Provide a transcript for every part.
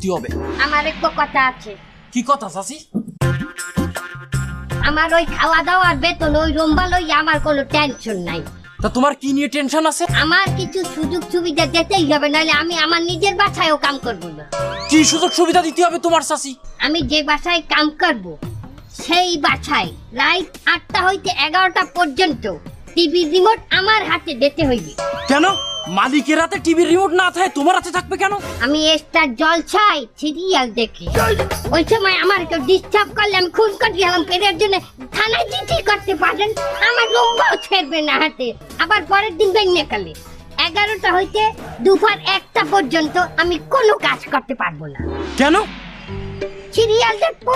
দিতে হবে। আমার একটা কথা আছে। কি কথা চাচি? আমার ওই খাওয়া দাওয়ার বেতন ওই রুম্বা লই আমার কোনো টেনশন নাই। তা তোমার কি নিয়ে টেনশন আছে? আমার কিছু সুযোগ সুবিধা দিতেই হবে, নাহলে আমি আমার নিজের বাসায়ও কাম করব না। কি সুযোগ সুবিধা দিতে হবে তোমার চাচি? আমি যে বাসায় কাম করব সেই বাসায় রাত 8টা হইতে 11টা পর্যন্ত টিভি রিমোট আমার হাতে দিতে হইবে। কেন? মালিকের হাতে টিভির রিমোট না থাকে তোমার হাতে থাকবে কেন? আমি স্টার জলছাই সিরিয়াল দেখি, ওই সময় আমার কেউ ডিস্টার্ব করলে আমি খুন করে গেলাম পেরের জন্য থানায় চিঠি করতে পারেন, আমার রুম্বাও ছেড়বে না হাতে। আবার পরের দিন বেঞ্জাকালে 11টা হইতে দুপুর 1টা পর্যন্ত আমি কোনো কাজ করতে পারবো না। কেন? সিরিয়াল দেখবো।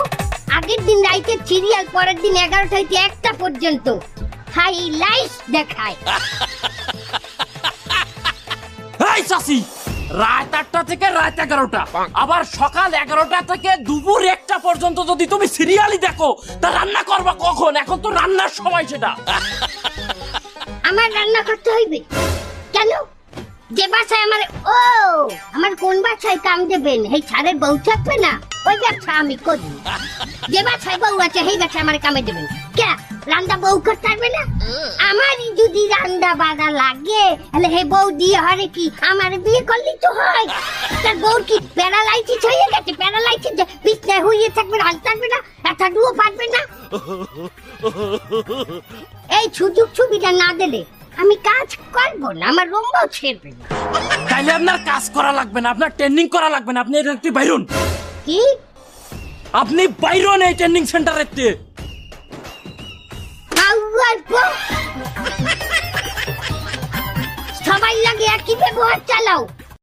আগের দিন রাইতে সিরিয়াল, পরের দিন 11টা হইতে 1টা পর্যন্ত হাইলাইটস দেখায়। এই চাচি, রাত 8টা থেকে রাত 11টা, আবার সকাল 11টা থেকে দুপুর 1টা পর্যন্ত যদি তুমি সিরিয়ালই দেখো, তা রান্না করবা কখন? এখন তো রান্নার সময় সেটা। আমার রান্না করতে হইবে কেন? যে বাসায় আমার কোন বাসায় কাম দেবেন? এই ছাড়ের বউ থাকবে না, ওই ব্যবসা আমি করি। যে বাসায় বউ আছে সেই বাসায় আমার কামে দেবেন কে? রান্না বউ করতে পারবে না? আমারই যদি রান্না বাড়া লাগে তাহলে হে বউ দিয়ে হরে কি আমার বিয়ে করলি তো হয়। তার বউ কি প্যারালাইসিস হয়ে গেছে? প্যারালাইসিস বিছনায় হয়ে থাকবে, হাঁটতে পারবে না, একটা ডুও পারবে না। এই সুযোগ সুবিধা না দিলে আমি কাজ করবো না, আমার রুমও ছেড়বে না। তাইলে আপনার কাজ করা লাগবে না, আপনার ট্রেনিং করা লাগবে না, আপনি একটু বাইরুন। কি? আপনি বাইরুন এই ট্রেনিং সেন্টারেতে। সবাই লাগে একই ব্যবহার চালাও।